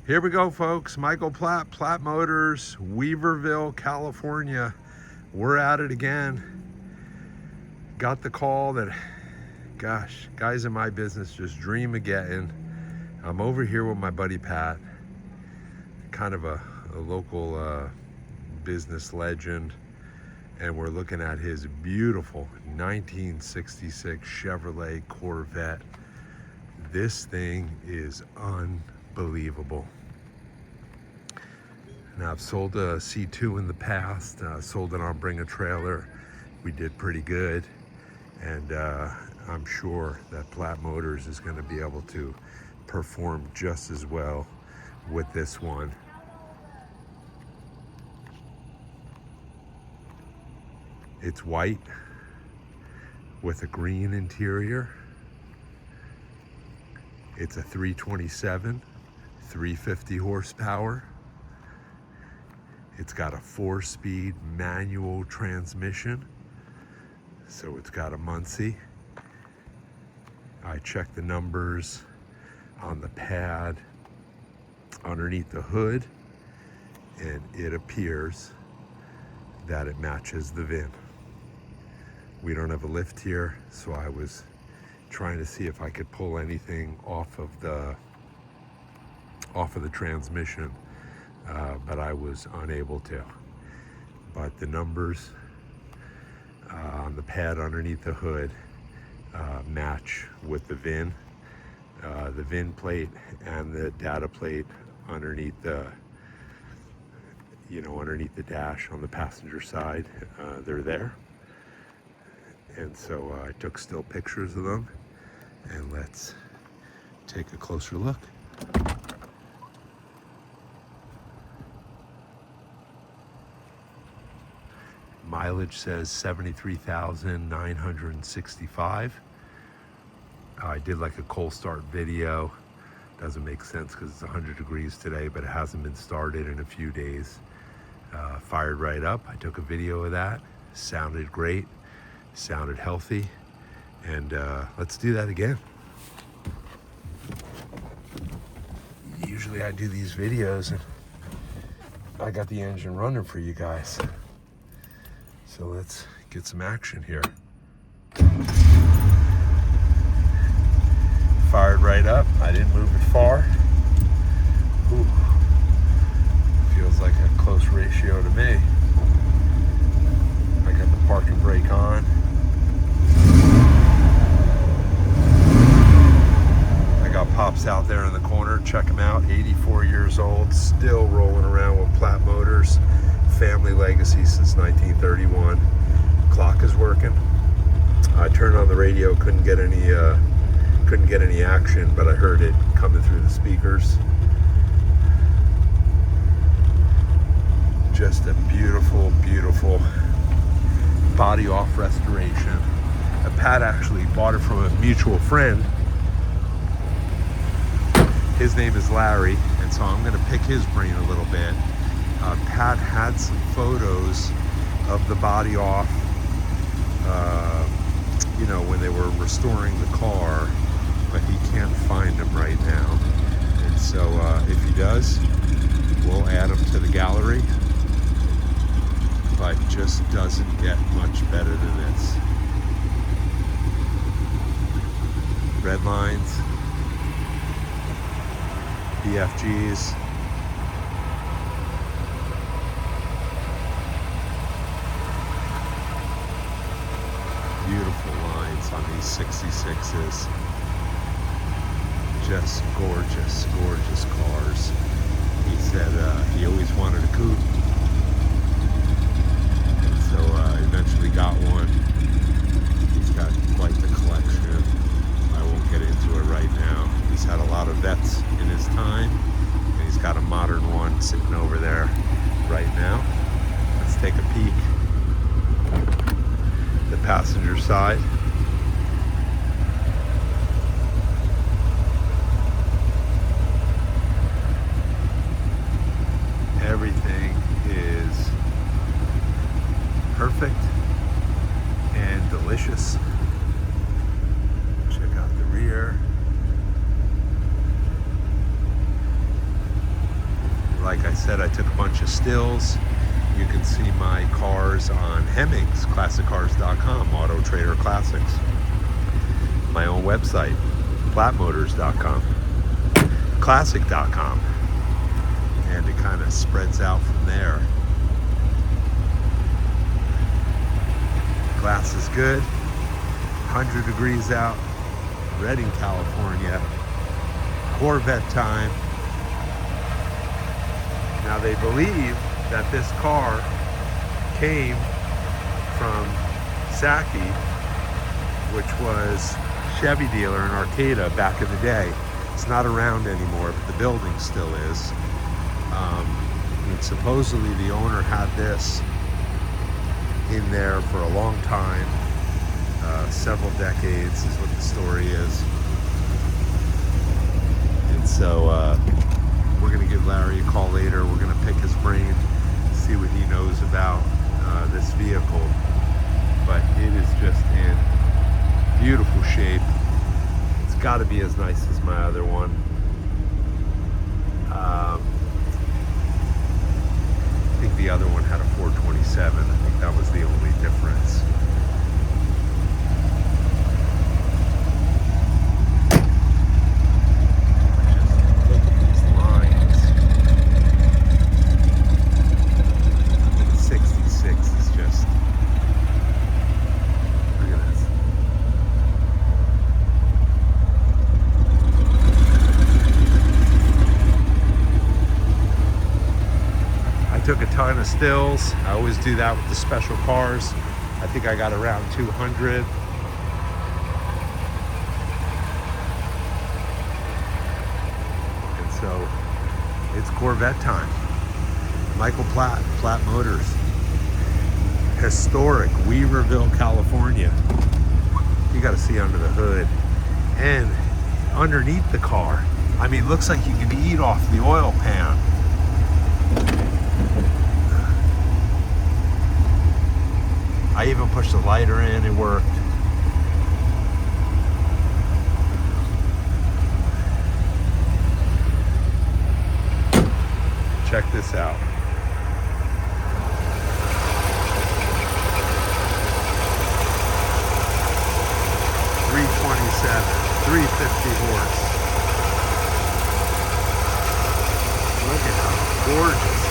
Here we go, folks. Michael Platt, Platt Motors, Weaverville, California. We're at it again. Got the call that, gosh, guys in my business just dream of getting. I'm over here with my buddy Pat, kind of a local business legend, and we're looking at his beautiful 1966 Chevrolet Corvette. This thing is unbelievable. Now, I've sold a C2 in the past, sold it on Bring a Trailer. We did pretty good, and I'm sure that Platt Motors is going to be able to perform just as well with this one. It's white with a green interior. It's a 327, 350 horsepower. It's got a 4-speed manual transmission, so it's got a Muncie. I checked the numbers on the pad underneath the hood, and it appears that it matches the VIN. We don't have a lift here, so I was trying to see if I could pull anything off of the transmission, but I was unable to. But the numbers on the pad underneath the hood match with the VIN. The VIN plate and the data plate underneath the underneath the dash on the passenger side, they're there. And so I took still pictures of them, and let's take a closer look. Mileage says 73,965. I did like a cold start video. Doesn't make sense because it's 100 degrees today, but it hasn't been started in a few days. Fired right up. I took a video of that. Sounded great. Sounded healthy. And let's do that again. Usually I do these videos and I got the engine running for you guys. So let's get some action here. Fired right up. I didn't move it far. Ooh. Feels like a close ratio to me. I got the parking brake on. I got Pops out there in the corner. Check him out. 84 years old. Still rolling around with Platt Motors. Family legacy since 1931. Clock is working. I turned on the radio. Couldn't get any action, but I heard it coming through the speakers. Just a beautiful, beautiful body off restoration. Pat actually bought it from a mutual friend. His name is Larry, and so I'm going to pick his brain a little bit. Pat had some photos of the body off, when they were restoring the car, but he can't find them right now. And so if he does, we'll add them to the gallery, but just doesn't get much better than this. Red lines, BFGs. Beautiful lines on these 66s. Just gorgeous, gorgeous cars. He said he always wanted a coupe, and so eventually got one. He's got quite the collection. I won't get into it right now. He's had a lot of vets in his time, and he's got a modern one sitting over there right now. Let's take a peek. The passenger side. Everything is perfect and delicious. Check out the rear. Like I said, I took a bunch of stills. You can see my cars on Hemmings, ClassicCars.com, Auto Trader Classics. My own website, flatmotors.com, classic.com. And it kind of spreads out from there. Glass is good. 100 degrees out. Redding, California. Corvette time. Now they believe that this car came from Saki, which was Chevy dealer in Arcata back in the day. It's not around anymore, but the building still is. And supposedly the owner had this in there for a long time, several decades is what the story is. And so we're gonna give Larry a call later. We're gonna pick his brain, see what he knows about this vehicle. But it is just in beautiful shape. It's gotta be as nice as my other one. I think the other one had a 427. I think that was the only difference. Just look at these lines. The 66 is just, look at this. I took a ton of stills. I always do that with the special cars. I think I got around 200. And so it's Corvette time. Michael Platt, Platt Motors. Historic Weaverville, California. You got to see under the hood. And underneath the car, I mean, it looks like you can eat off the oil pan. I even pushed the lighter in, it worked. Check this out. .327, 350 horse. Look at how gorgeous